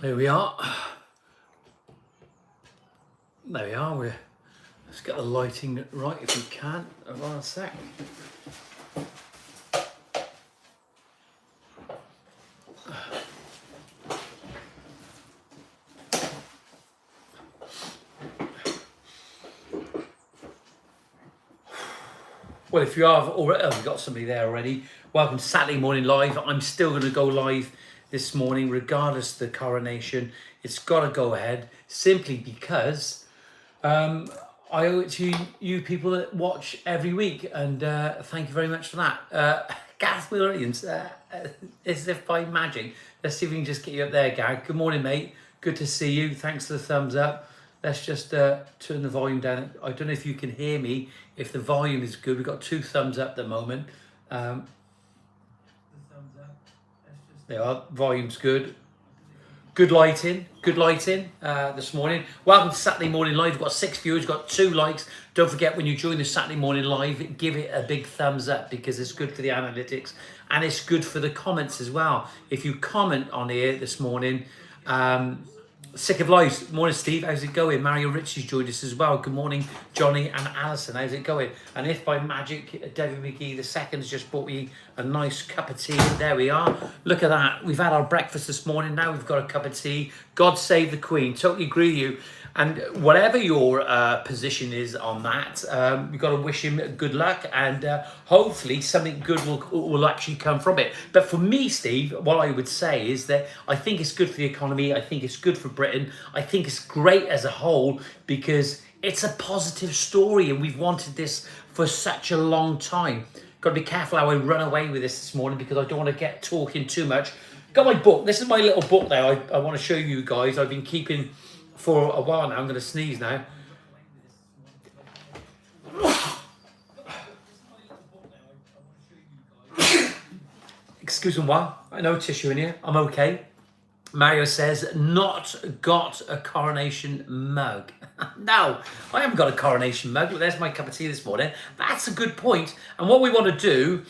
There we are. There we are. Let's get the lighting right if we can. Hold on a sec. Well, if you have already, we've got somebody there already. Welcome to Saturday Morning Live. I'm still going to go live this morning, regardless of the coronation. It's got to go ahead simply because I owe it to you people that watch every week, and thank you very much for that. Gareth Williams, as if by magic. Let's see if we can just get you up there, Gareth. Good morning, mate. Good to see you. Thanks for the thumbs up. Let's just turn the volume down. I don't know if you can hear me. If the volume is good, we've got 2 thumbs up at the moment. There are. Volume's good. Good lighting this morning. Welcome to Saturday Morning Live. We've got 6 viewers, got 2 likes. Don't forget, when you join the Saturday Morning Live, give it a big thumbs up because it's good for the analytics and it's good for the comments as well. If you comment on here this morning, Sick of Lives. Morning, Steve. How's it going? Mario Ritchie's joined us as well. Good morning, Johnny and Alison. How's it going? And if by magic, David McGee II's just bought me a nice cup of tea. There we are. Look at that. We've had our breakfast this morning. Now we've got a cup of tea. God save the Queen. Totally agree with you. And whatever your position is on that, you've got to wish him good luck, and hopefully something good will actually come from it. But for me, Steve, what I would say is that I think it's good for the economy. I think it's good for Britain. I think it's great as a whole because it's a positive story, and we've wanted this for such a long time. Got to be careful how I run away with this morning because I don't want to get talking too much. Got my book. This is my little book now. I want to show you guys. I've been keeping for a while now. I'm going to sneeze now. Excuse me, what? I know tissue in here. I'm okay. Mario says, not got a coronation mug. No, I haven't got a coronation mug. Look, there's my cup of tea this morning. That's a good point. And what we want to do,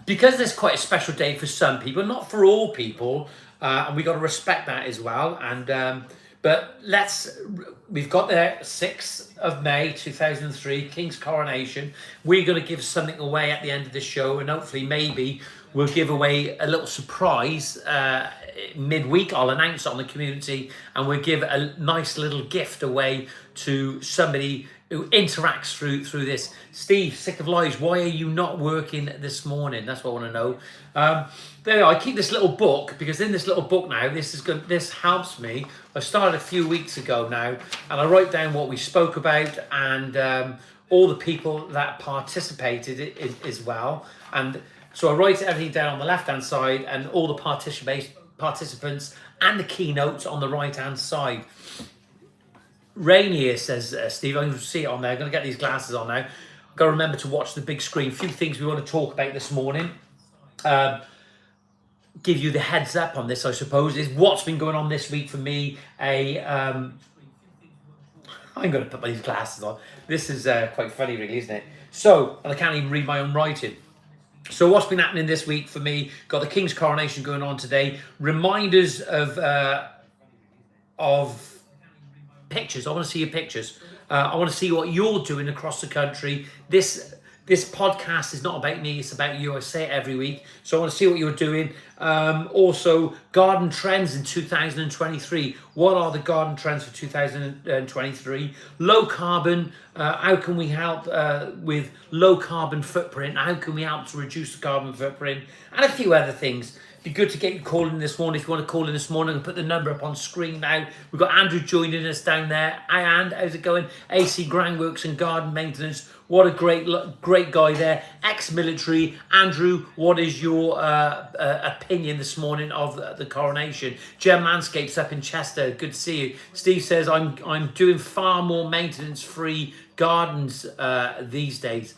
because there's quite a special day for some people, not for all people, and we got to respect that as well. And but we've got there 6th of May 2003, King's coronation. We're going to give something away at the end of the show, and hopefully maybe we'll give away a little surprise midweek. I'll announce it on the community, and we'll give a nice little gift away to somebody who interacts through this. Steve, Sick of Lies, why are you not working this morning? That's what I want to know. There, I keep this little book because in this little book now, this helps me. I started a few weeks ago now, and I write down what we spoke about and all the people that participated as well. And so I write everything down on the left-hand side and all the participants and the keynotes on the right-hand side. Rain here, says Steve. I can see it on there. I'm going to get these glasses on now. I've got to remember to watch the big screen. A few things we want to talk about this morning. Give you the heads up on this, I suppose, is what's been going on this week for me. I'm going to put these glasses on. This is quite funny, really, isn't it? So, and I can't even read my own writing. So what's been happening this week for me? Got the King's coronation going on today. Reminders of pictures. I want to see your pictures. I want to see what you're doing across the country. This podcast is not about me, it's about you. I say it every week. So I want to see what you're doing. Also, garden trends in 2023. What are the garden trends for 2023? Low carbon. How can we help with low carbon footprint? How can we help to reduce the carbon footprint? And a few other things. Be good to get you calling this morning. If you want to call in this morning, I'll put the number up on screen now. We've got Andrew joining us down there. Hi, And, how's it going? AC Groundworks and Garden Maintenance. What a great guy there. Ex-military. Andrew, what is your opinion this morning of the coronation? Gem Landscapes up in Chester. Good to see you. Steve says, I'm doing far more maintenance-free gardens these days.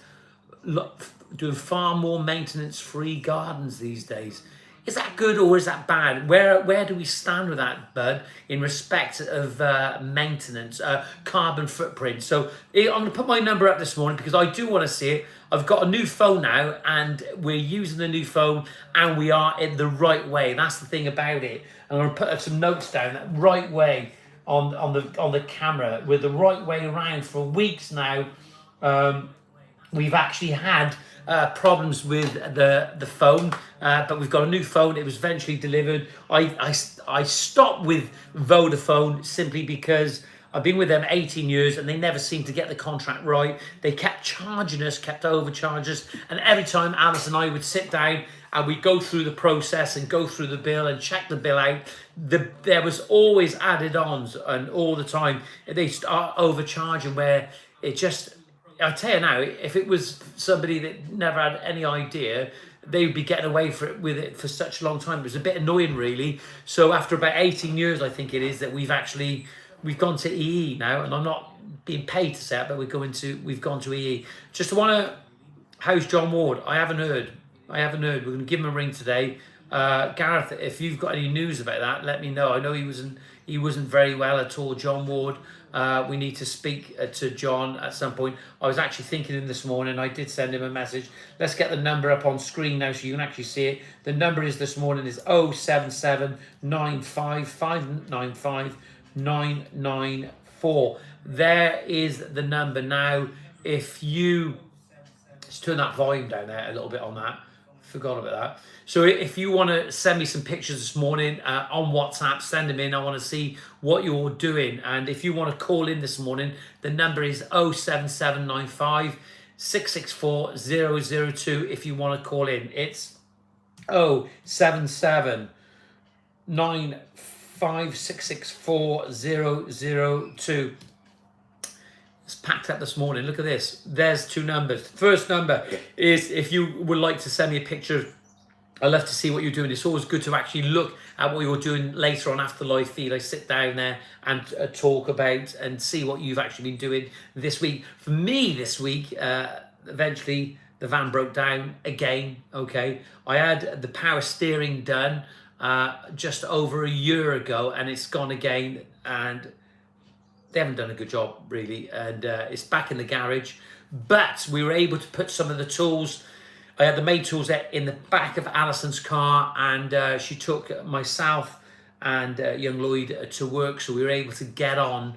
Doing far more maintenance-free gardens these days. Is that good or is that bad? Where do we stand with that, Bud, in respect of maintenance, carbon footprint? So I'm going to put my number up this morning because I do want to see it. I've got a new phone now, and we're using the new phone, and we are in the right way. That's the thing about it. I'm going to put some notes down. That right way on the camera. We're the right way around for weeks now. We've actually had problems with the phone, but we've got a new phone. It was eventually delivered. I stopped with Vodafone simply because I've been with them 18 years and they never seemed to get the contract right. They kept charging us, kept overcharging us, and every time Alice and I would sit down and we'd go through the process and go through the bill and check the bill out, there was always added ons, and all the time they start overcharging where it just... I tell you now, if it was somebody that never had any idea, they would be getting away with it for such a long time. It was a bit annoying, really. So after about 18 years, I think it is, that we've gone to EE now, and I'm not being paid to say it, but we've gone to EE. Just want to... How's John Ward? I haven't heard. We're going to give him a ring today. Gareth, if you've got any news about that, let me know. I know he wasn't very well at all, John Ward. We need to speak to John at some point. I was actually thinking him this morning. I did send him a message. Let's get the number up on screen now so you can actually see it. The number is this morning is 077 994. There is the number now. If you... Let's turn that volume down there a little bit on that. Forgot about that. So if you want to send me some pictures this morning on WhatsApp, send them in. I want to see what you're doing. And if you want to call in this morning, the number is 07795 664 002. If you want to call in, it's 077 95 664 002. It's packed up this morning. Look at this. There's two numbers. First number is if you would like to send me a picture. I love to see what you're doing. It's always good to actually look at what you're doing later on after the live feed. I sit down there and talk about and see what you've actually been doing this week. For me this week, eventually the van broke down again. Okay, I had the power steering done just over a year ago, and it's gone again, and they haven't done a good job really, and it's back in the garage. But we were able to put some of the tools. I had the main tools in the back of Alison's car, and she took myself and young Lloyd to work, so we were able to get on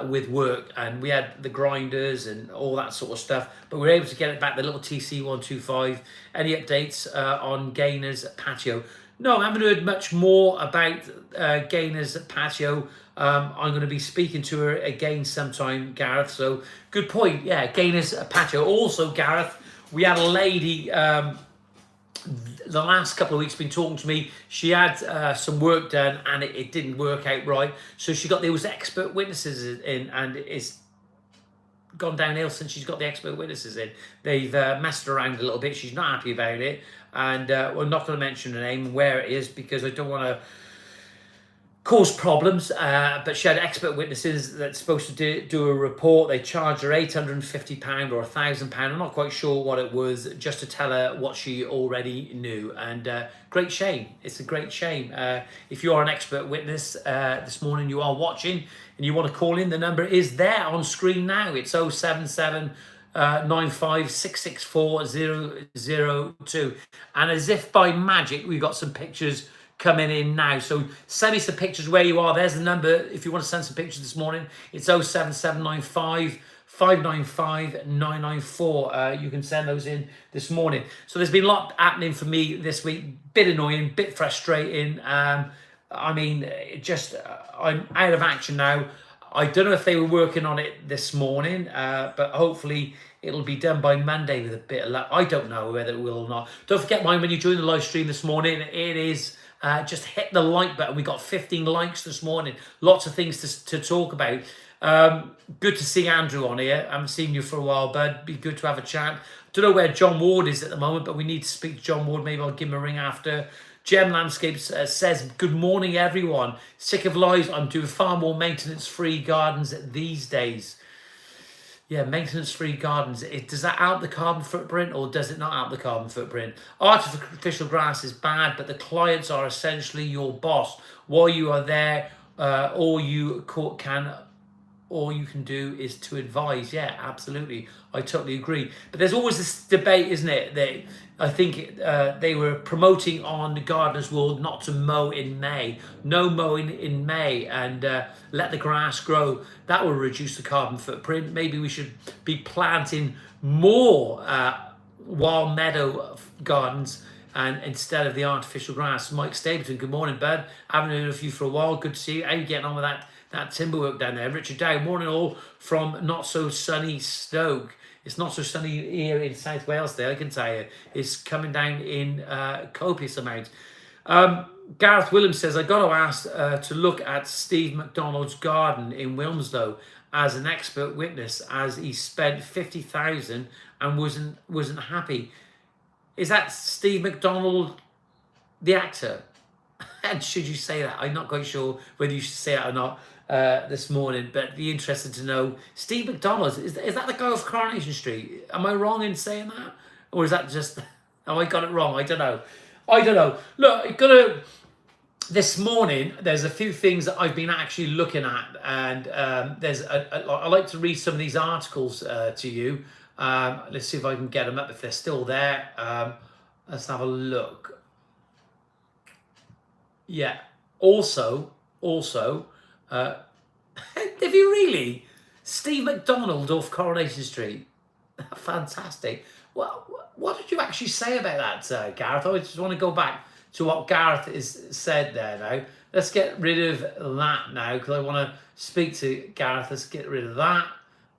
with work, and we had the grinders and all that sort of stuff, but we were able to get it back, the little TC125. Any updates on Gainer's patio? No, I haven't heard much more about Gainer's patio. I'm going to be speaking to her again sometime, Gareth, so good point. Yeah, Gainer's patio. Also, Gareth, we had a lady the last couple of weeks been talking to me. She had some work done and it didn't work out right, so there was expert witnesses in, and it's gone downhill since she's got the expert witnesses in. They've messed around a little bit. She's not happy about it, and we're not going to mention her name and where it is because I don't want to cause problems, but she had expert witnesses that's supposed to do a report. They charged her £850 or £1,000. I'm not quite sure what it was, just to tell her what she already knew. And great shame. It's a great shame. If you are an expert witness this morning, you are watching and you want to call in, the number is there on screen now. It's 077 95 664 002. And as if by magic, we've got some pictures coming in now, so send me some pictures where you are. There's the number if you want to send some pictures this morning. It's 07795 595 994. You can send those in this morning. So there's been a lot happening for me this week. Bit annoying, bit frustrating. I mean, I'm out of action now. I don't know if they were working on it this morning, but hopefully it'll be done by Monday with a bit of luck. I don't know whether it will or not. Don't forget, mine, when you join the live stream this morning, it is just hit the like button. We got 15 likes this morning. Lots of things to talk about. Good to see Andrew on here. I haven't seen you for a while, bud. Be good to have a chat. Don't know where John Ward is at the moment, but we need to speak to John Ward. Maybe I'll give him a ring after. Gem Landscapes says, good morning, everyone. Sick of lies. I'm doing far more maintenance-free gardens these days. Yeah, maintenance-free gardens. Does that out the carbon footprint or does it not out the carbon footprint? Artificial grass is bad, but the clients are essentially your boss. While you are there, all you can do is to advise. Yeah, absolutely. I totally agree. But there's always this debate, isn't it? That I think they were promoting on the Gardener's World not to mow in May. No mowing in May, and let the grass grow. That will reduce the carbon footprint. Maybe we should be planting more wild meadow gardens and instead of the artificial grass. Mike Stapleton, good morning, bud. Haven't heard of you for a while. Good to see you. How are you getting on with that timber work down there? Richard Dow, morning all from not so sunny Stoke. It's not so sunny here in South Wales there, I can tell you. It's coming down in copious amounts. Gareth Williams says, I got to ask to look at Steve McDonald's garden in Wilmslow as an expert witness, as he spent 50,000 and wasn't happy. Is that Steve McDonald, the actor? And should you say that? I'm not quite sure whether you should say that or not this morning, but be interested to know. Steve McDonald, is that the guy off Coronation Street? Am I wrong in saying that? Or is that just, oh, I got it wrong? I don't know. Look, this morning, there's a few things that I've been actually looking at, and I like to read some of these articles to you. Let's see if I can get them up if they're still there. Let's have a look. Yeah. Also, have you really? Steve McDonald off Coronation Street. Fantastic. Well, what did you actually say about that, Gareth? I just want to go back to what Gareth is said there now. Let's get rid of that now, because I want to speak to Gareth. Let's get rid of that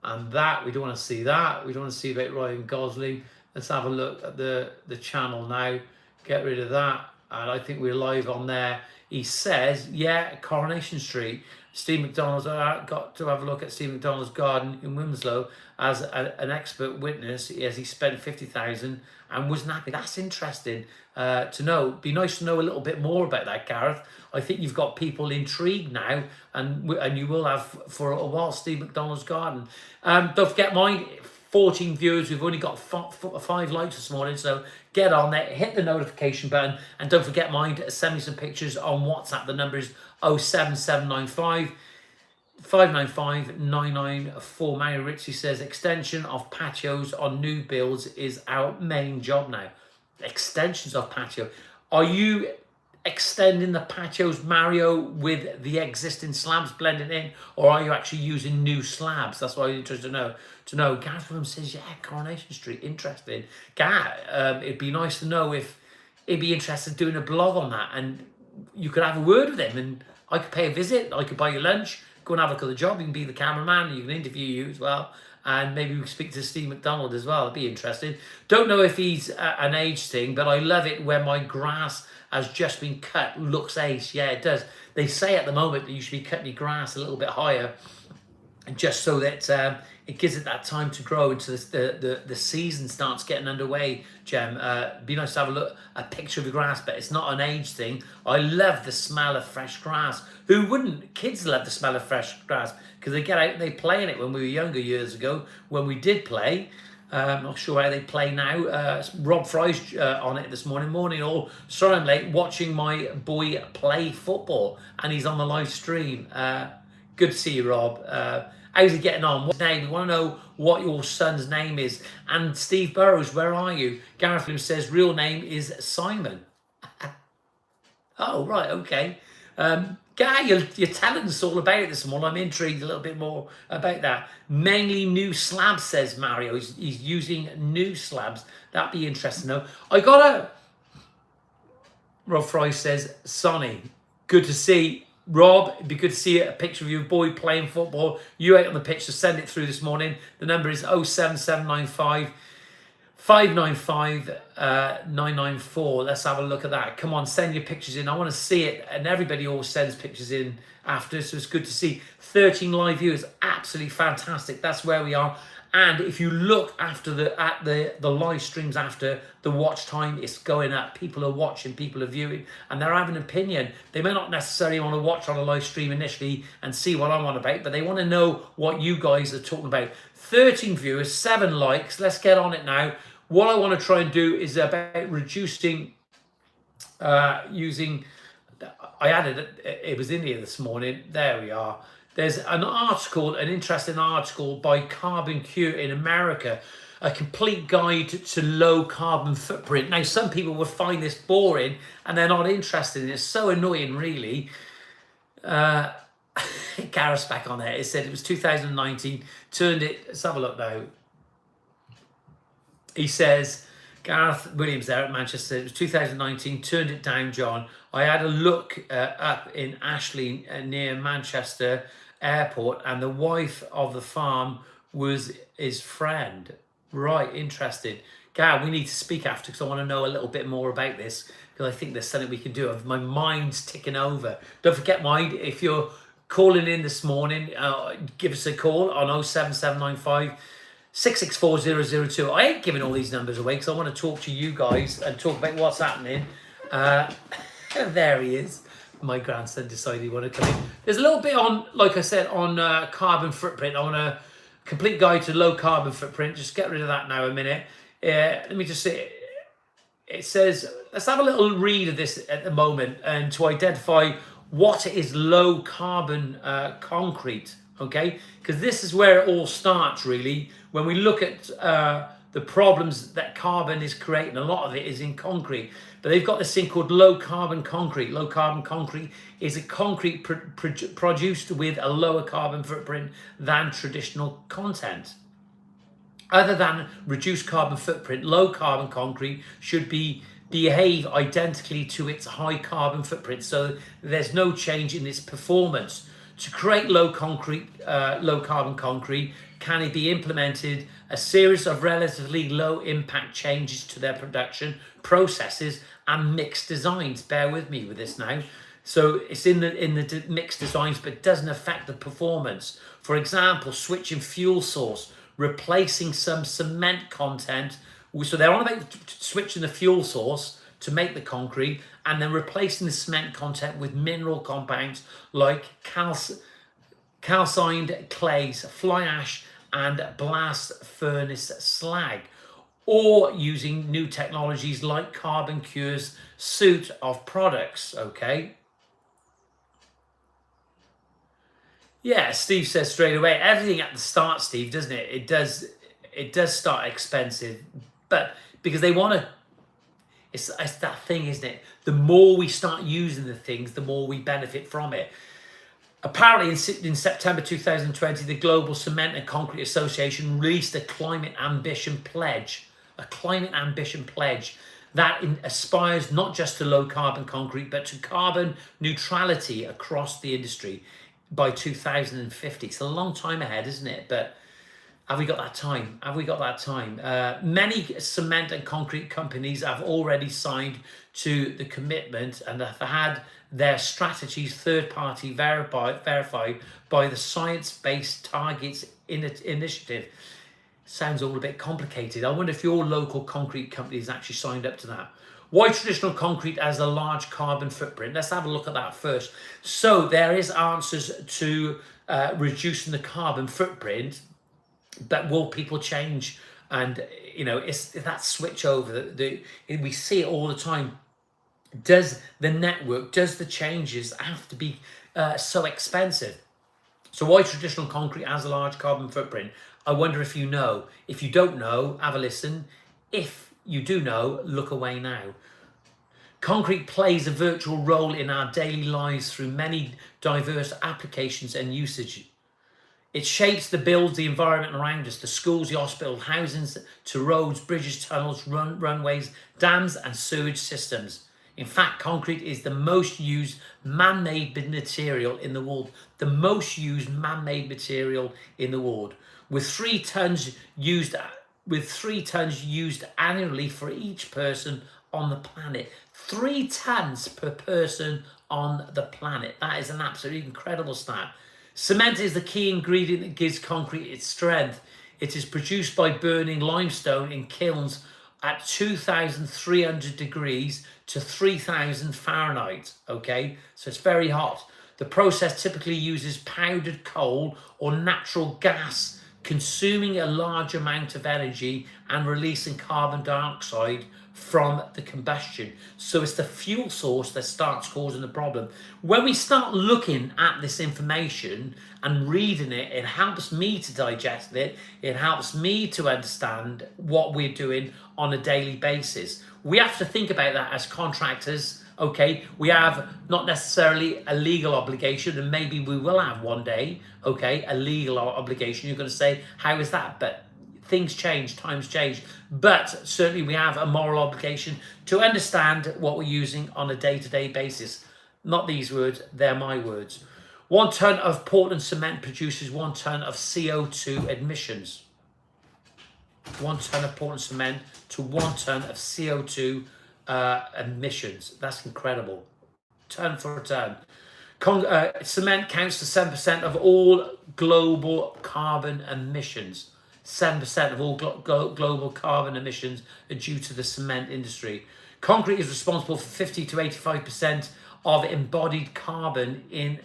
and that. We don't want to see that. We don't want to see about Ryan Gosling. Let's have a look at the channel now. Get rid of that. And I think we're live on there. He says, yeah, Coronation Street. Steve McDonald's, got to have a look at Steve McDonald's garden in Wilmslow as an expert witness, as he spent 50,000 and wasn't happy. That's interesting to know. Be nice to know a little bit more about that, Gareth. I think you've got people intrigued now, and you will have for a while. Steve McDonald's garden. Don't forget mine. 14 viewers. We've only got 5 likes this morning, so get on there, hit the notification button, and don't forget mine to send me some pictures on WhatsApp. The number is 07795 595 994. Mary Ritchie says extension of patios on new builds is our main job now. Extensions of patio. Are you extending the patios, Mario, with the existing slabs blending in, or are you actually using new slabs? That's what I'm interested to know. Gareth Williams says, yeah, Coronation Street, interesting. Gareth, it'd be nice to know if he'd be interested in doing a blog on that, and you could have a word with him, and I could pay a visit, I could buy you lunch, go and have a look at the job, you can be the cameraman, you can interview you as well, and maybe we can speak to Steve McDonald as well. It'd be interesting. Don't know if he's an age thing, but I love it when my grass has just been cut, looks ace. Yeah, it does. They say at the moment that you should be cutting your grass a little bit higher, just so that it gives it that time to grow until the season starts getting underway, Jem. Be nice to have a picture of the grass, but it's not an age thing. I love the smell of fresh grass. Who wouldn't? Kids love the smell of fresh grass because they get out and they play in it. When we were younger years ago, when we did play, I'm not sure how they play now. Rob Fry's on it this morning. Morning all. Sorry I'm late. Watching my boy play football, and he's on the live stream. Good to see you, Rob. How's he getting on? What's his name? We want to know what your son's name is. And Steve Burrows, where are you? Gareth Williams says real name is Simon. Oh, right, okay. Guy, you're telling us all about it this morning. I'm intrigued a little bit more about that. Mainly new slabs, says Mario. He's using new slabs. That'd be interesting to know. Rob Fry says, Sonny, good to see. Rob, it'd be good to see a picture of your boy playing football. You out on the pitch, so send it through this morning. The number is 07795 595 994. Let's have a look at that. Come on, send your pictures in. I want to see it. And everybody always sends pictures in after, so it's good to see 13 live viewers. Absolutely fantastic. That's where we are. And if you look after at the live streams after, the watch time is going up. People are watching, people are viewing, and they're having an opinion. They may not necessarily want to watch on a live stream initially and see what I'm on about, but they want to know what you guys are talking about. 13 viewers, 7 likes. Let's get on it now. What I want to try and do is about reducing using. I added it was in here this morning. There we are. There's an article, an interesting article by Carbon Cure in America, a complete guide to low carbon footprint. Now, some people would find this boring and they're not interested in it. It's so annoying, really. Gareth's back on there. It said it was 2019, turned it, let's have a look now. He says, Gareth Williams there at Manchester, it was 2019, turned it down, John. I had a look up in Ashley near Manchester Airport, and the wife of the farm was his friend. Right, interested. Gareth, we need to speak after because I want to know a little bit more about this because I think there's something we can do. My mind's ticking over. Don't forget, mind, if you're calling in this morning, give us a call on 07795 664002. I ain't giving all these numbers away because I want to talk to you guys and talk about what's happening. There he is. My grandson decided he wanted to come in. There's a little bit on, like I said, on carbon footprint. I want a complete guide to low carbon footprint. Just get rid of that now a minute. Let me just say, it says, let's have a little read of this at the moment and to identify what is low carbon concrete, okay? Because this is where it all starts, really. When we look at the problems that carbon is creating, a lot of it is in concrete. But they've got this thing called low carbon concrete. Low carbon concrete is a concrete produced with a lower carbon footprint than traditional content. Other than reduced carbon footprint, low carbon concrete should behave identically to its high carbon footprint, so there's no change in its performance. To create low carbon concrete, can it be implemented a series of relatively low impact changes to their production processes and mixed designs. Bear with me with this now. So it's in the mixed designs, but doesn't affect the performance. For example, switching fuel source, replacing some cement content. So they're on about switching the fuel source to make the concrete and then replacing the cement content with mineral compounds like calcined clays, fly ash, and blast furnace slag, or using new technologies like Carbon Cure's suite of products, okay? Yeah, Steve says straight away, everything at the start, Steve, doesn't it? It does start expensive, but because they want to, it's that thing, isn't it? The more we start using the things, the more we benefit from it. Apparently, in September 2020, the Global Cement and Concrete Association released a climate ambition pledge. A climate ambition pledge that aspires not just to low carbon concrete, but to carbon neutrality across the industry by 2050. It's a long time ahead, isn't it? But have we got that time? Have we got that time? Many cement and concrete companies have already signed to the commitment and have had their strategies third-party verified by the Science Based Targets Initiative. Sounds all a bit complicated. I wonder if your local concrete company has actually signed up to that. Why traditional concrete has a large carbon footprint? Let's have a look at that first. So there is answers to reducing the carbon footprint, but will people change? And you know, it's that switch over. We see it all the time. Does the network, does the changes have to be so expensive? So why traditional concrete has a large carbon footprint? I wonder if you know. If you don't know, have a listen. If you do know, look away now. Concrete plays a virtual role in our daily lives through many diverse applications and usage. It shapes the environment around us, the schools, the hospitals, housings, to roads, bridges, tunnels, runways, dams and sewage systems. In fact, concrete is the most used man-made material in the world. The most used man-made material in the world, with 3 tons used annually for each person on the planet. 3 tons per person on the planet. That is an absolutely incredible stat. Cement is the key ingredient that gives concrete its strength. It is produced by burning limestone in kilns at 2,300 degrees to 3,000 Fahrenheit. Okay, so it's very hot. The process typically uses powdered coal or natural gas, consuming a large amount of energy and releasing carbon dioxide from the combustion. So it's the fuel source that starts causing the problem. When we start looking at this information and reading it, it helps me to digest it. It helps me to understand what we're doing on a daily basis. We have to think about that as contractors. Okay, we have not necessarily a legal obligation, and maybe we will have one day, okay, a legal obligation. You're going to say, how is that? But things change, times change. But certainly we have a moral obligation to understand what we're using on a day-to-day basis. Not these words, they're my words. 1 ton of Portland cement produces 1 ton of CO2 emissions. 1 ton of Portland cement to 1 ton of CO2 emissions. That's incredible. Ton for a ton. Cement counts for 7% of all global carbon emissions. 7% of all global carbon emissions are due to the cement industry. Concrete is responsible for 50 to 85% of embodied carbon in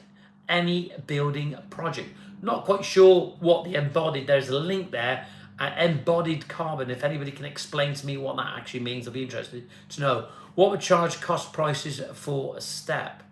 any building project. Not quite sure what the embodied, there's a link there. Embodied carbon, if anybody can explain to me what that actually means, I'll be interested to know. What would charge cost prices for a step?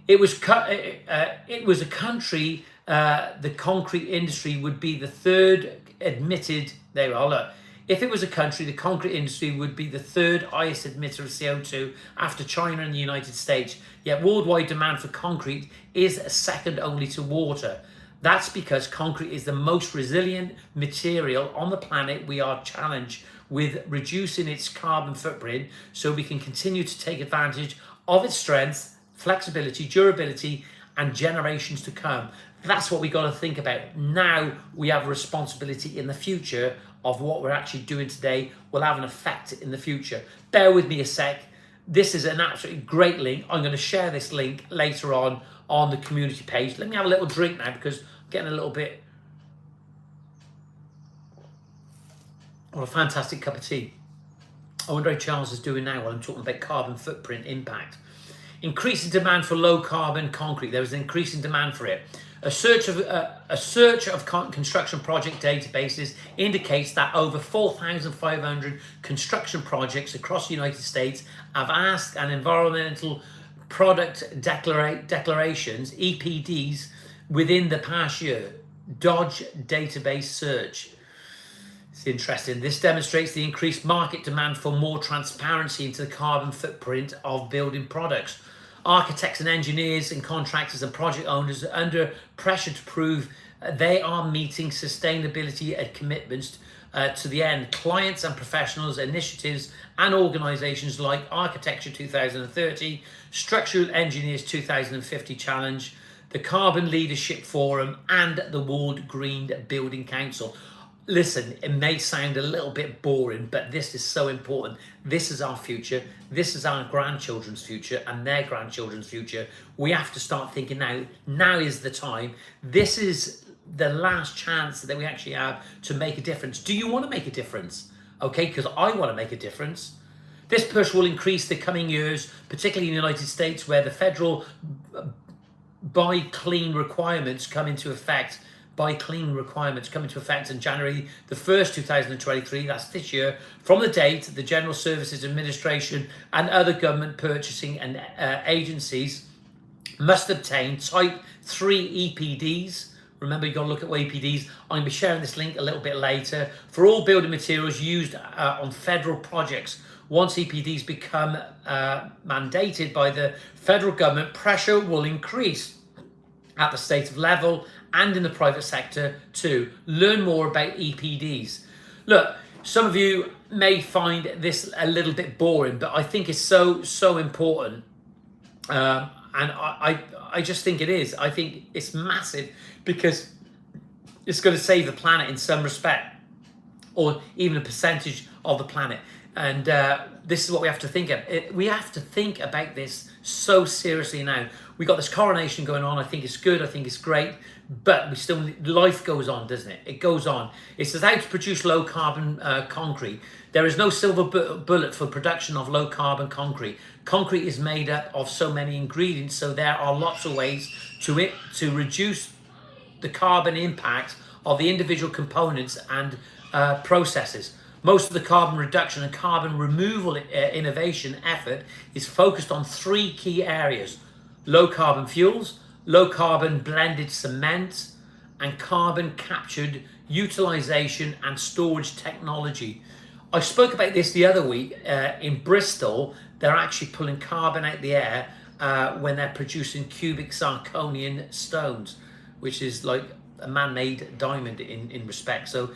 It was a country, the concrete industry would be the third admitted, there we are, look. If it was a country, the concrete industry would be the third highest emitter of CO2 after China and the United States. Yet worldwide demand for concrete is second only to water. That's because concrete is the most resilient material on the planet. We are challenged with reducing its carbon footprint so we can continue to take advantage of its strength, flexibility, durability, and generations to come. That's what we got to think about. Now we have a responsibility in the future of what we're actually doing today will have an effect in the future. Bear with me a sec. This is an absolutely great link. I'm going to share this link later on the community page. Let me have a little drink now because I'm getting a little bit. What a fantastic cup of tea. I wonder how Charles is doing now while I'm talking about carbon footprint impact. Increasing demand for low carbon concrete. There is an increasing demand for it. A search of construction project databases indicates that over 4,500 construction projects across the United States have asked an environmental product declarations, EPDs, within the past year. Dodge database search. It's interesting. This demonstrates the increased market demand for more transparency into the carbon footprint of building products. Architects and engineers and contractors and project owners are under pressure to prove they are meeting sustainability commitments to the end. Clients and professionals, initiatives and organizations like Architecture 2030, Structural Engineers 2050 Challenge, the Carbon Leadership Forum, and the World Green Building Council. Listen, it may sound a little bit boring, but this is so important. This is our future. This is our grandchildren's future and their grandchildren's future. We have to start thinking now. Now is the time. This is the last chance that we actually have to make a difference. Do you want to make a difference? Okay, because I want to make a difference. This push will increase the coming years, particularly in the United States, where the federal buy clean requirements come into effect. Buy clean requirements come into effect on January the 1st, 2023, that's this year, from the date the General Services Administration and other government purchasing and agencies must obtain Type 3 EPDs. Remember, you've got to look at EPDs. I'm going to be sharing this link a little bit later. For all building materials used on federal projects. Once EPDs become mandated by the federal government, pressure will increase at the state level and in the private sector too. Learn more about EPDs. Look, some of you may find this a little bit boring, but I think it's so important. And I just think it is. I think it's massive because it's going to save the planet in some respect, or even a percentage of the planet. And this is what we have to think of. We have to think about this so seriously now. We got this coronation going on. I think it's good. I think it's great. But we still, life goes on, doesn't it? It goes on. It says how to produce low carbon concrete. There is no silver bullet for production of low carbon concrete. Concrete is made up of so many ingredients, so there are lots of ways to reduce the carbon impact of the individual components and processes. Most of the carbon reduction and carbon removal innovation effort is focused on three key areas: low carbon fuels, low carbon blended cements, and carbon captured utilization and storage technology. I spoke about this the other week. In Bristol, they're actually pulling carbon out the air when they're producing cubic zirconian stones, which is like a man-made diamond in respect. So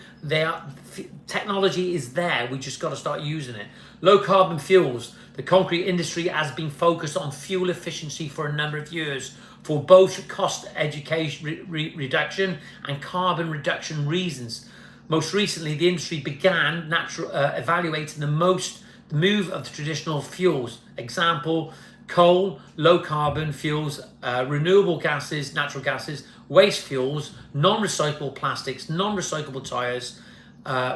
technology is there. We just got to start using it. Low carbon fuels. The concrete industry has been focused on fuel efficiency for a number of years for both cost education reduction and carbon reduction reasons. Most recently, the industry began evaluating the move of the traditional fuels. Example: coal, low carbon fuels, renewable gases, natural gases, waste fuels, non-recyclable plastics, non-recyclable tires,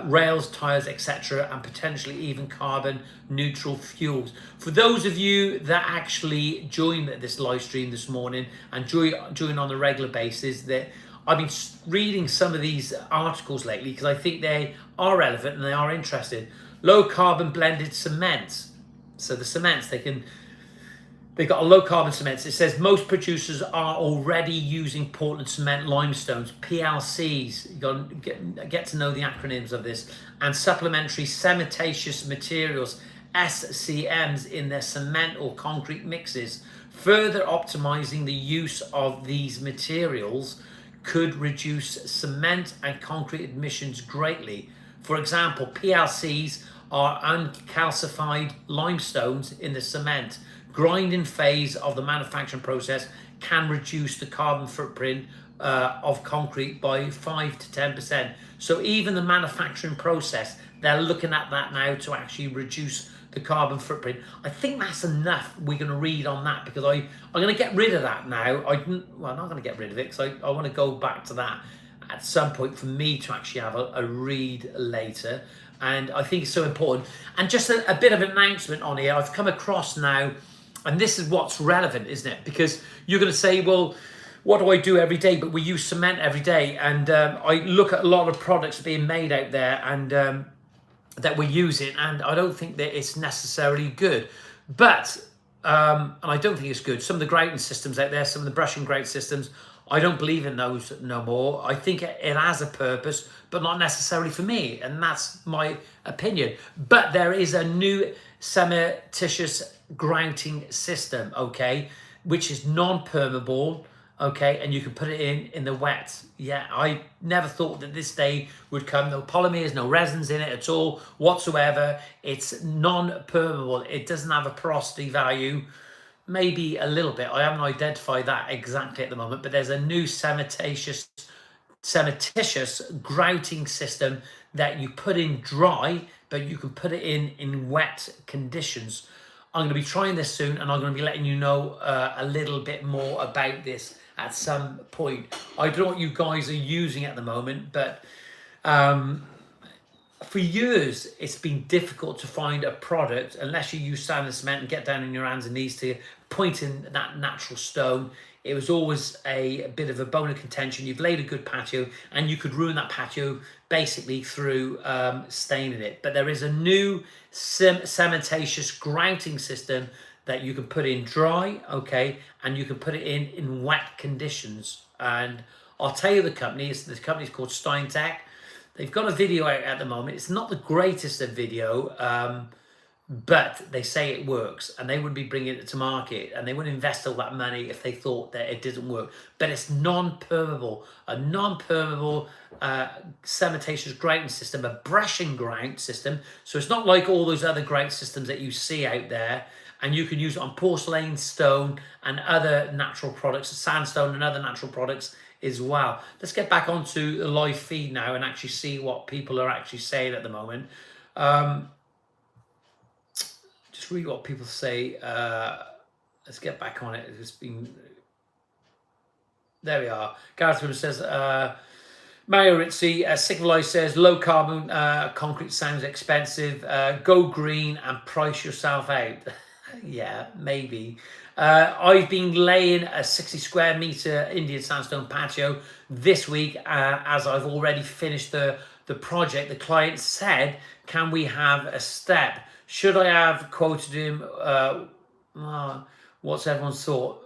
rails, tires, etc., and potentially even carbon neutral fuels. For those of you that actually joined this live stream this morning and join on a regular basis, that I've been reading some of these articles lately because I think they are relevant and they are interesting. Low carbon blended cements. So the cements, they've got a low carbon cements. It says most producers are already using Portland cement limestones, PLCs. You got to get to know the acronyms of this, and supplementary cementitious materials, SCMs, in their cement or concrete mixes. Further optimizing the use of these materials could reduce cement and concrete emissions greatly. For example, PLCs are uncalcified limestones in the cement. Grinding phase of the manufacturing process can reduce the carbon footprint of concrete by 5 to 10%. So even the manufacturing process, they're looking at that now to actually reduce the carbon footprint. I think that's enough we're going to read on that, because I'm going to get rid of that now. I'm not going to get rid of it because I want to go back to that at some point for me to actually have a read later. And I think it's so important. And just a bit of an announcement on here. I've come across now, and this is what's relevant, isn't it? Because you're going to say, well, what do I do every day? But we use cement every day. And I look at a lot of products being made out there and that we're using, and I don't think that it's necessarily good. But, and I don't think it's good. Some of the grouting systems out there, some of the brush and grout systems, I don't believe in those no more. I think it has a purpose, but not necessarily for me. And that's my opinion. But there is a new cementitious grouting system, okay, which is non-permeable, okay, and you can put it in the wet. Yeah, I never thought that this day would come. No polymers, no resins in it at all whatsoever. It's non-permeable. It doesn't have a porosity value. Maybe a little bit. I haven't identified that exactly at the moment, but there's a new cementitious grouting system that you put in dry, but you can put it in wet conditions. I'm going to be trying this soon, and I'm going to be letting you know a little bit more about this at some point. I don't know what you guys are using at the moment, but for years it's been difficult to find a product unless you use sand and cement and get down on your hands and knees to point in that natural stone. It was always a bit of a bone of contention. You've laid a good patio and you could ruin that patio basically through staining it. But there is a new cementitious grouting system that you can put in dry, okay, and you can put it in wet conditions. And I'll tell you the company's called Steintech. They've got a video out at the moment. It's not the greatest of video, but they say it works, and they wouldn't be bringing it to market, and they wouldn't invest all that money if they thought that it didn't work. But it's non-permeable, a non-permeable cementitious grouting system, a brushing grout system. So it's not like all those other grout systems that you see out there, and you can use it on porcelain, stone, and other natural products, sandstone and other natural products as well. Let's get back onto the live feed now and actually see what people are actually saying at the moment. Let's read what people say. Let's get back on it. It's been... There we are. Gareth Williams says, Mario Ritzy, Sigvalize says, low carbon concrete sounds expensive. Go green and price yourself out. Yeah, maybe. I've been laying a 60 square meter Indian sandstone patio this week as I've already finished the project. The client said, can we have a step? Should I have quoted him? What's everyone's thought?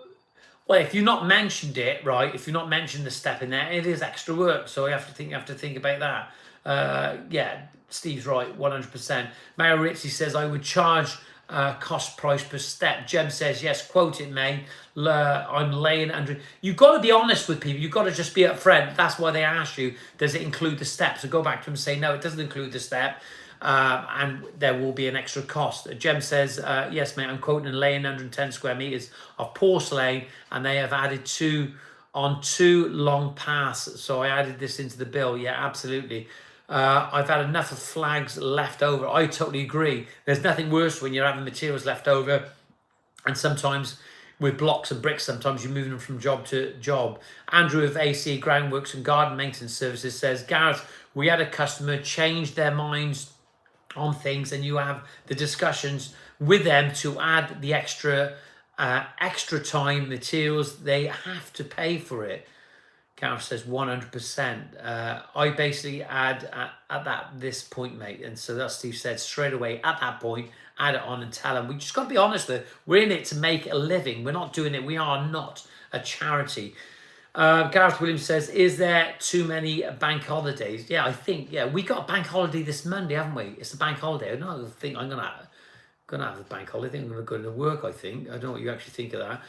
Well, if you've not mentioned it, right, if you've not mentioned the step in there, it is extra work. So you have to think about that. Yeah, Steve's right, 100%. Mario Ritzy says, I would charge cost price per step. Jem says, yes, quote it, mate. I'm laying under. You've got to be honest with people. You've got to just be upfront. That's why they ask you, does it include the step? So go back to them and say, no, it doesn't include the step. And there will be an extra cost. Jem says, yes, mate, I'm quoting and laying 110 square meters of porcelain, and they have added two long paths. So I added this into the bill. Yeah, absolutely. I've had enough of flags left over. I totally agree. There's nothing worse when you're having materials left over, and sometimes with blocks and bricks, sometimes you're moving them from job to job. Andrew of AC Groundworks and Garden Maintenance Services says, Gareth, we had a customer change their minds on things, and you have the discussions with them to add the extra time materials. They have to pay for it. Gareth says 100%. I basically add at this point, mate. And so that's Steve said straight away at that point, add it on and tell them. We just got to be honest with it. We're in it to make a living. We're not doing it. We are not a charity. Gareth Williams says, is there too many bank holidays? Yeah, I think, we got a bank holiday this Monday, haven't we? It's a bank holiday. I think I'm going to have the bank holiday. I think I'm going to go into work, I think. I don't know what you actually think of that.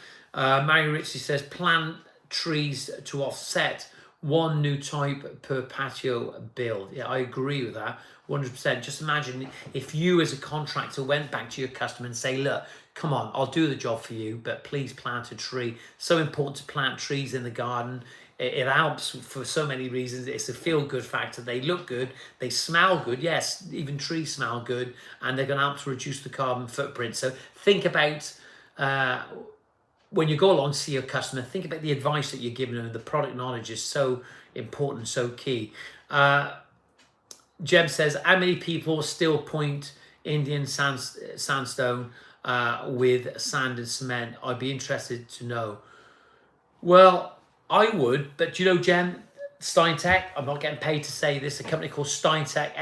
Mary Ritchie says, plant trees to offset one new type per patio build. Yeah, I agree with that 100%. Just imagine if you as a contractor went back to your customer and say, look, come on, I'll do the job for you, but please plant a tree. So important to plant trees in the garden. It helps for so many reasons. It's a feel-good factor. They look good. They smell good. Yes, even trees smell good. And they're going to help to reduce the carbon footprint. So think about... when you go along to see your customer, think about the advice that you're giving them. The product knowledge is so important, so key. Jem says, how many people still point Indian sandstone with sand and cement? I'd be interested to know. Well, I would, but you know, Jem, Steintec, I'm not getting paid to say this, a company called Steintec,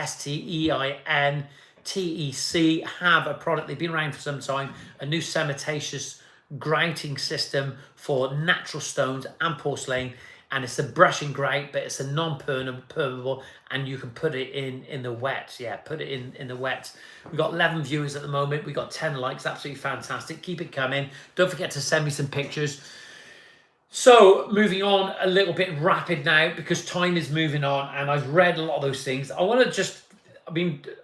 STEINTEC, have a product. They've been around for some time, a new cementitious grouting system for natural stones and porcelain, and it's a brush and grout, but it's a non-permeable, and you can put it in the wet. Yeah, put it in the wet. We've got 11 viewers at the moment. We've got 10 likes. Absolutely fantastic. Keep it coming. Don't forget to send me some pictures. So moving on a little bit rapid now, because time is moving on, and I've read a lot of those things. I want to just,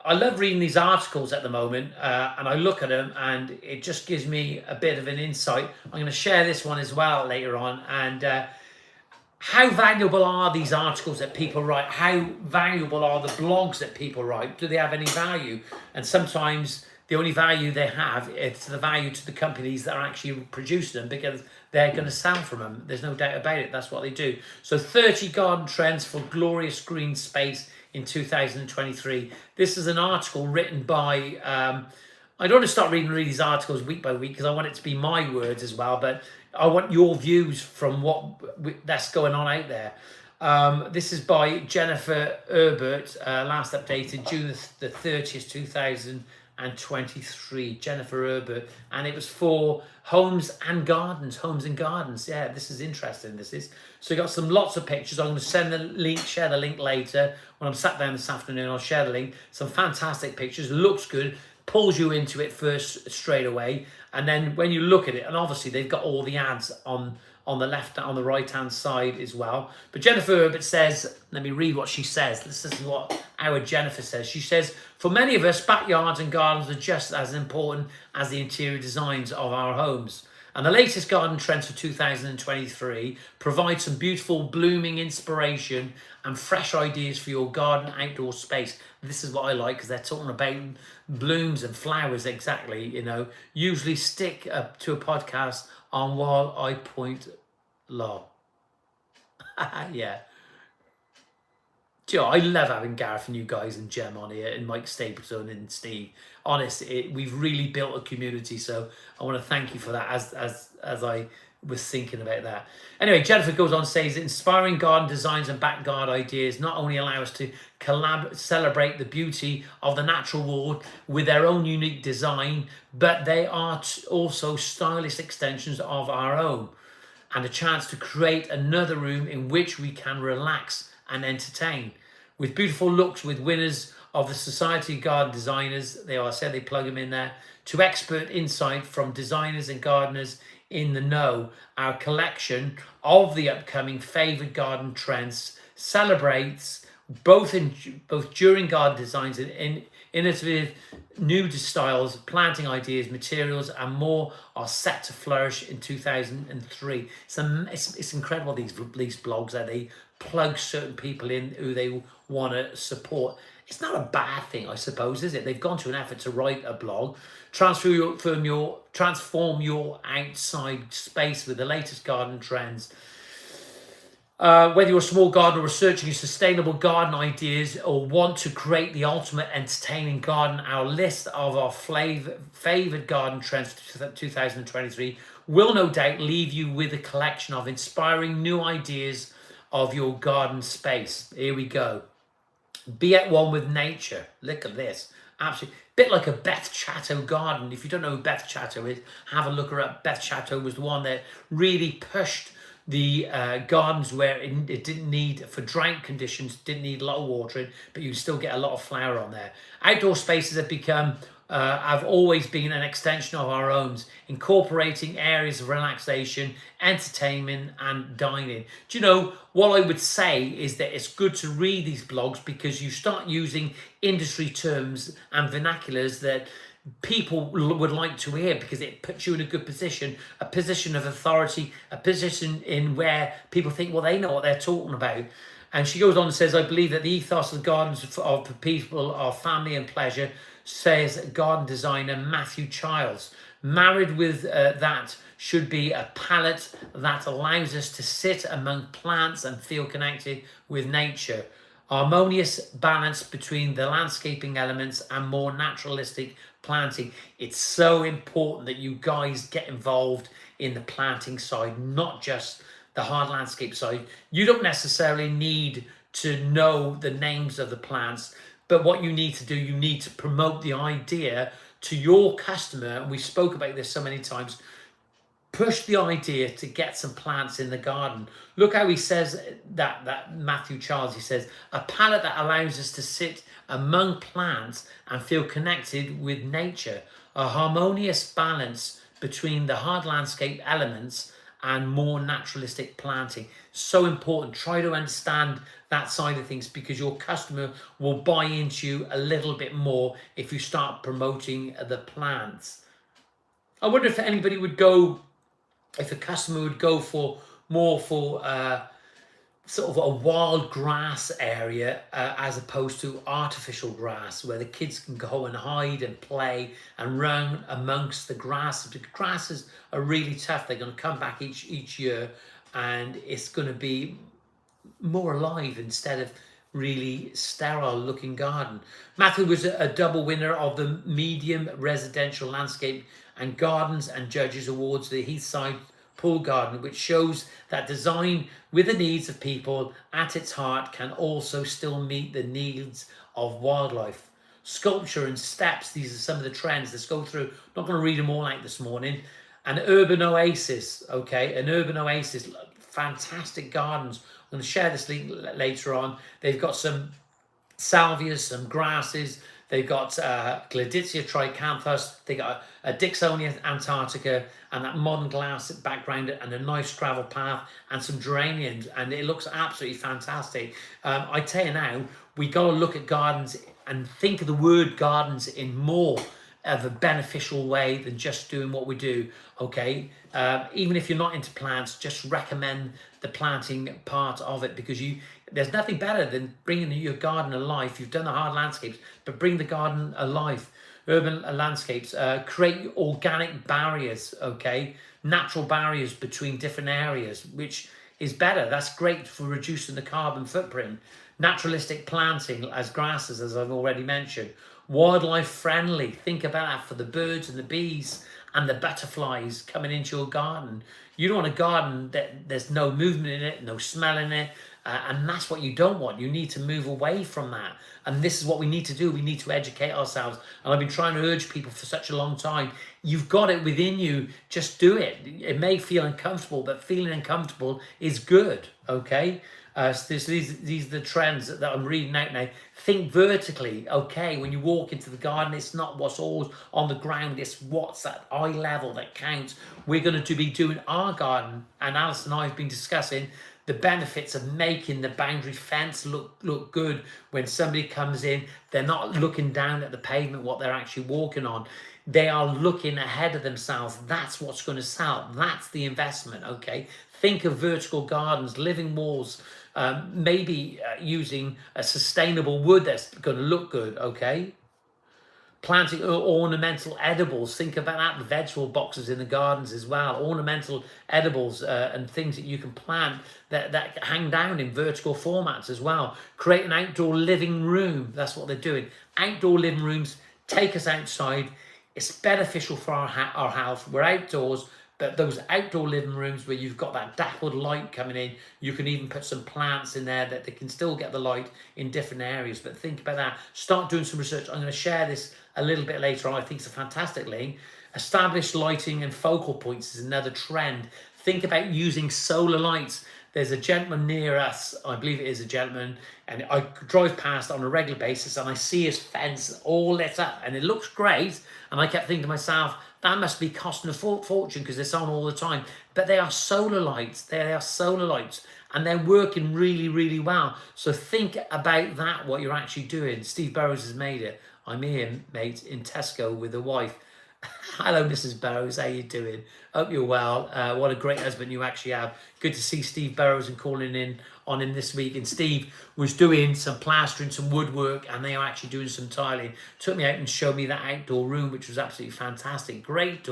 I love reading these articles at the moment, and I look at them and it just gives me a bit of an insight. I'm going to share this one as well later on. And how valuable are these articles that people write? How valuable are the blogs that people write? Do they have any value? And sometimes the only value they have is the value to the companies that are actually producing them, because they're going to sell from them. There's no doubt about it. That's what they do. So 30 garden trends for glorious green space in 2023. This is an article written by, I don't want to start reading these articles week by week because I want it to be my words as well, but I want your views from what that's going on out there. This is by Jennifer Herbert, last updated June the 30th, 2023. Jennifer Herbert, and it was for homes and gardens. Yeah, this is interesting. So you got lots of pictures. I'm going to send the link, share the link later when I'm sat down this afternoon. I'll share the link. Some fantastic pictures. Looks good. Pulls you into it first straight away, and then when you look at it, and obviously they've got all the ads on the left, on the right hand side as well. But Jennifer Herbert says, let me read what she says. This is what our Jennifer says. She says, for many of us, backyards and gardens are just as important as the interior designs of our homes. And the latest garden trends for 2023 provide some beautiful blooming inspiration and fresh ideas for your garden outdoor space. This is what I like, because they're talking about blooms and flowers exactly, you know. Usually stick up to a podcast on while I point low. Yeah. Do you know, I love having Gareth and you guys and Jem on here, and Mike Stapleton and Steve. Honest, we've really built a community, so I want to thank you for that. As I was thinking about that. Anyway, Jennifer goes on to say, inspiring garden designs and backyard ideas not only allow us to celebrate the beauty of the natural world with their own unique design, but they are also stylish extensions of our own, and a chance to create another room in which we can relax and entertain. With beautiful looks, with winners of the Society of Garden Designers, they plug them in there, to expert insight from designers and gardeners in the know. Our collection of the upcoming favoured garden trends celebrates both during garden designs and in innovative new styles, planting ideas, materials, and more are set to flourish in 2003. It's incredible, these blogs that they plug certain people in who they want to support. It's not a bad thing, I suppose, is it? They've gone to an effort to write a blog, transform your outside space with the latest garden trends. Whether you're a small gardener researching sustainable garden ideas or want to create the ultimate entertaining garden, our list of our favoured garden trends for 2023 will no doubt leave you with a collection of inspiring new ideas of your garden space. Here we go. Be at one with nature. Look at this. Absolutely. Bit like a Beth Chatto garden. If you don't know who Beth Chatto is, have a look her up. Beth Chatto was the one that really pushed the gardens where it didn't need, for drought conditions, didn't need a lot of watering, but you still get a lot of flower on there. Outdoor spaces have always been an extension of our homes, incorporating areas of relaxation, entertainment, and dining. Do you know, what I would say is that it's good to read these blogs, because you start using industry terms and vernaculars that people would like to hear, because it puts you in a good position, a position of authority, a position in where people think, well, they know what they're talking about. And she goes on and says, I believe that the ethos of the gardens of people are family and pleasure, says garden designer Matthew Childs. Married with that should be a palette that allows us to sit among plants and feel connected with nature. Harmonious balance between the landscaping elements and more naturalistic planting. It's so important that you guys get involved in the planting side, not just the hard landscape side. You don't necessarily need to know the names of the plants, but what you need to do, you need to promote the idea to your customer. And we spoke about this so many times. Push the idea to get some plants in the garden. Look how he says that Matthew Charles, he says, a palette that allows us to sit among plants and feel connected with nature. A harmonious balance between the hard landscape elements and more naturalistic planting. So important. Try to understand that side of things, because your customer will buy into you a little bit more if you start promoting the plants. I wonder if anybody would go, if a customer would go for more for sort of a wild grass area as opposed to artificial grass, where the kids can go and hide and play and run amongst the grass. The grasses are really tough. They're going to come back each year, and it's going to be more alive instead of really sterile looking garden. Matthew was a double winner of the Medium Residential Landscape and Gardens and Judges Awards, the Heathside Pool Garden, which shows that design with the needs of people at its heart can also still meet the needs of wildlife. Sculpture and steps, these are some of the trends. Let's go through, not going to read them all out this morning. An urban oasis, okay, an urban oasis, fantastic gardens. I'm going to share this link later on. They've got some salvias, some grasses. They've got Gladitsia tricanthus. They got a Dixonia antarctica, and that modern glass background, and a nice gravel path, and some geraniums, and it looks absolutely fantastic. I tell you now, we got to look at gardens and think of the word gardens in more of a beneficial way than just doing what we do. Okay, even if you're not into plants, just recommend the planting part of it, because there's nothing better than bringing your garden alive. You've done the hard landscapes, but bring the garden alive. Urban landscapes, create organic barriers, okay, natural barriers between different areas, which is better. That's great for reducing the carbon footprint. Naturalistic planting as grasses, as I've already mentioned. Wildlife friendly, think about that for the birds and the bees and the butterflies coming into your garden. You don't want a garden that there's no movement in it, no smell in it, and that's what you don't want. You need to move away from that. And this is what we need to do. We need to educate ourselves. And I've been trying to urge people for such a long time. You've got it within you. Just do it. It may feel uncomfortable, but feeling uncomfortable is good, okay? So these are the trends that I'm reading out now. Think vertically, okay? When you walk into the garden, it's not what's always on the ground, it's what's at eye level that counts. We're going to be doing our garden, and Alice and I have been discussing the benefits of making the boundary fence look good. When somebody comes in, they're not looking down at the pavement, what they're actually walking on. They are looking ahead of themselves. That's what's going to sell. That's the investment, okay? Think of vertical gardens, living walls, maybe using a sustainable wood that's going to look good, okay? Planting ornamental edibles. Think about that, the vegetable boxes in the gardens as well. Ornamental edibles and things that you can plant that hang down in vertical formats as well. Create an outdoor living room. That's what they're doing. Outdoor living rooms take us outside. It's beneficial for our health. We're outdoors, but those outdoor living rooms where you've got that dappled light coming in, you can even put some plants in there that they can still get the light in different areas. But think about that. Start doing some research. I'm going to share this a little bit later on. I think it's a fantastic link. Established lighting and focal points is another trend. Think about using solar lights. There's a gentleman near us, I believe it is a gentleman, and I drive past on a regular basis and I see his fence all lit up and it looks great. And I kept thinking to myself, that must be costing a fortune because it's on all the time. But they are solar lights. They are solar lights and they're working really, really well. So think about that, what you're actually doing. Steve Burrows has made it. I'm here, mate, in Tesco with the wife. Hello, Mrs. Burrows. How you doing? Hope you're well. What a great husband you actually have. Good to see Steve Burrows and calling in on him this week. And Steve was doing some plastering, some woodwork, and they are actually doing some tiling. Took me out and showed me that outdoor room, which was absolutely fantastic. Great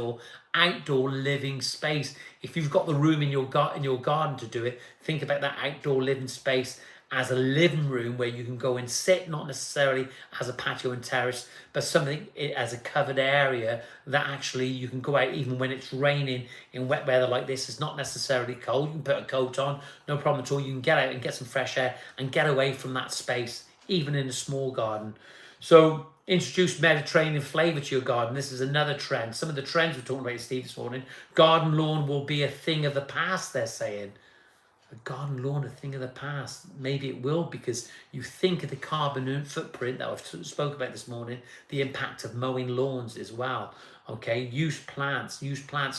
outdoor living space. If you've got the room in your garden to do it, think about that outdoor living space as a living room where you can go and sit, not necessarily as a patio and terrace, but something as a covered area that actually you can go out even when it's raining in wet weather like this. It's not necessarily cold. You can put a coat on, no problem at all. You can get out and get some fresh air and get away from that space, even in a small garden. So introduce Mediterranean flavour to your garden. This is another trend. Some of the trends we're talking about, Steve, this morning. Garden lawn will be a thing of the past, they're saying. A garden lawn, a thing of the past. Maybe it will, because you think of the carbon footprint that I've spoke about this morning, the impact of mowing lawns as well. Okay, use plants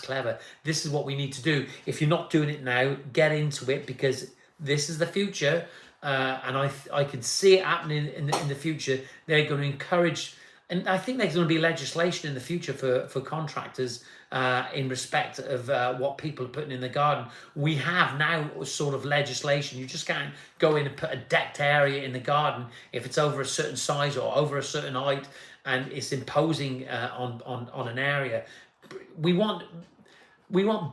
clever. This is what we need to do. If you're not doing it now, get into it, because this is the future, and I can see it happening in the future. They're going to encourage, and I think there's going to be legislation in the future for contractors in respect of what people are putting in the garden. We have now sort of legislation. You just can't go in and put a decked area in the garden if it's over a certain size or over a certain height and it's imposing on an area. We want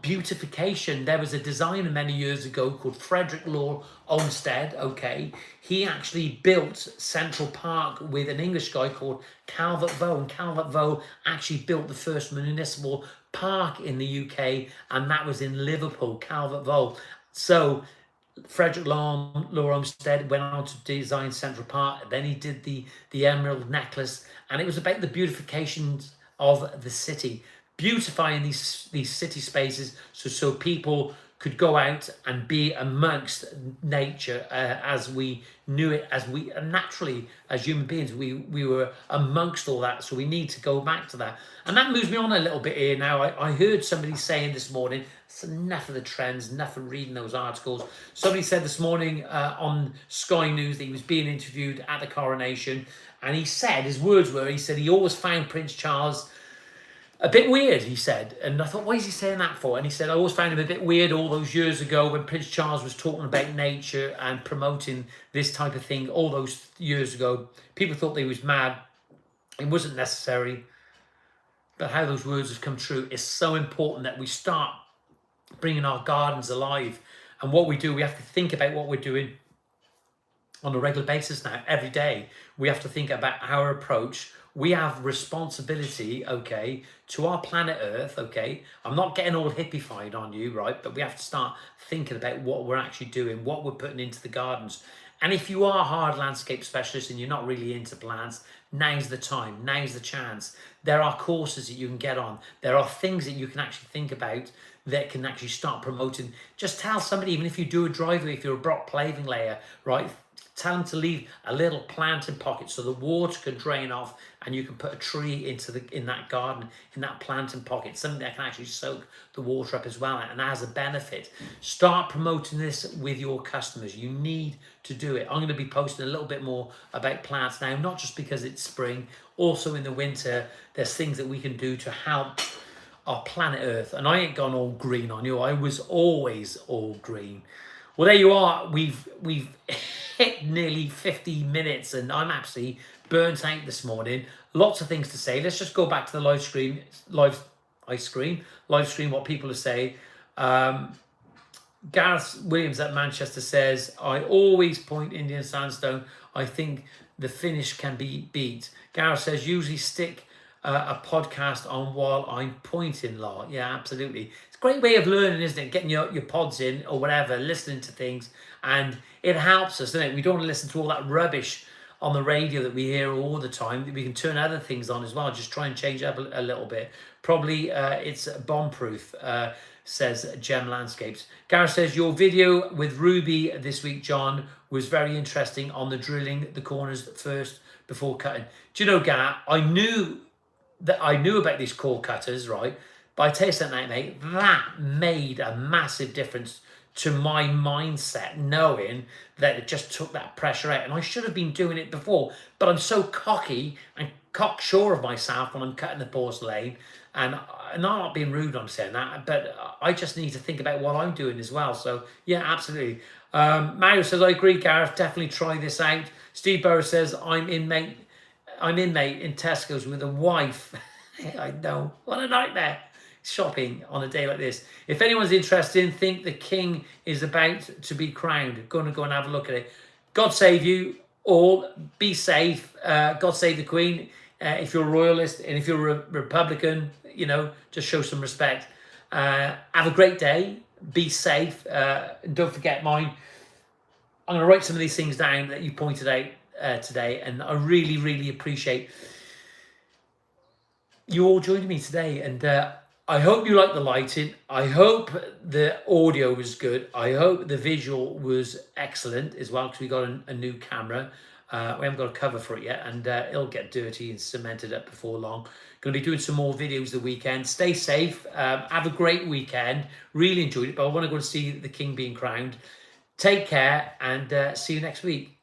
beautification. There was a designer many years ago called Frederick Law Olmsted, okay? He actually built Central Park with an English guy called Calvert Vaux, and Calvert Vaux actually built the first municipal park in the UK, and that was in Liverpool, Calvert Vaux. So Frederick Law Olmsted went on to design Central Park, then he did the Emerald Necklace, and it was about the beautification of the city. Beautifying these city spaces so people could go out and be amongst nature as we knew it, as we naturally, as human beings, we were amongst all that. So we need to go back to that. And that moves me on a little bit here now. I heard somebody saying this morning, it's enough of the trends, enough of reading those articles. Somebody said this morning on Sky News that he was being interviewed at the coronation, and he said, his words were, he said he always found Prince Charles a bit weird, he said. And I thought, why is he saying that for? And he said, I always found him a bit weird all those years ago when Prince Charles was talking about nature and promoting this type of thing all those years ago. People thought he was mad. It wasn't necessary. But how those words have come true is so important, that we start bringing our gardens alive. And what we do, we have to think about what we're doing on a regular basis now. Every day, we have to think about our approach. We have responsibility, okay, to our planet Earth, okay? I'm not getting all hippified on you, right? But we have to start thinking about what we're actually doing, what we're putting into the gardens. And if you are a hard landscape specialist and you're not really into plants, now's the time, now's the chance. There are courses that you can get on. There are things that you can actually think about that can actually start promoting. Just tell somebody, even if you do a driveway, if you're a block paving layer, right? Tell them to leave a little planting pocket so the water can drain off, and you can put a tree in that garden, in that planting pocket, something that can actually soak the water up as well, and as a benefit. Start promoting this with your customers. You need to do it. I'm going to be posting a little bit more about plants now, not just because it's spring, also in the winter. There's things that we can do to help our planet Earth. And I ain't gone all green on you. I was always all green. Well, there you are. We've hit nearly 50 minutes, and I'm actually burnt out this morning. Lots of things to say. Let's just go back to the live stream. What people are saying. Gareth Williams at Manchester says, I always point Indian sandstone. I think the finish can be beat. Gareth says, usually stick a podcast on while I'm pointing, Law. Yeah, absolutely. It's a great way of learning, isn't it? Getting your pods in or whatever, listening to things. And it helps us, doesn't it? We don't want to listen to all that rubbish on the radio that we hear all the time. We can turn other things on as well. Just try and change up a little bit. Probably it's bomb-proof, says Gem Landscapes. Gareth says, your video with Ruby this week, John, was very interesting on the drilling the corners first before cutting. Do you know, Gareth, I knew about these core cutters, right? But I tell you something, mate, that made a massive difference to my mindset, knowing that it just took that pressure out. And I should have been doing it before, but I'm so cocky and cocksure of myself when I'm cutting the porcelain. And I'm not being rude, I'm saying that, but I just need to think about what I'm doing as well. So yeah, absolutely. Mario says, I agree, Gareth, definitely try this out. Steve Burrow says, I'm in, mate, in Tesco's with a wife. I know, what a nightmare. Shopping on a day like this. If anyone's interested, think the king is about to be crowned. Go and have a look at it. God save you all. Be safe. God save the Queen. If you're a royalist, and if you're a Republican, you know, just show some respect. Have a great day. Be safe. Don't forget mine. I'm going to write some of these things down that you pointed out today, and I really, really appreciate you all joining me today. And I hope you like the lighting. I hope the audio was good. I hope the visual was excellent as well, because we got a new camera. We haven't got a cover for it yet, and it'll get dirty and cemented up before long. Going to be doing some more videos the weekend. Stay safe. Have a great weekend. Really enjoyed it, but I want to go and see the king being crowned. Take care, and see you next week.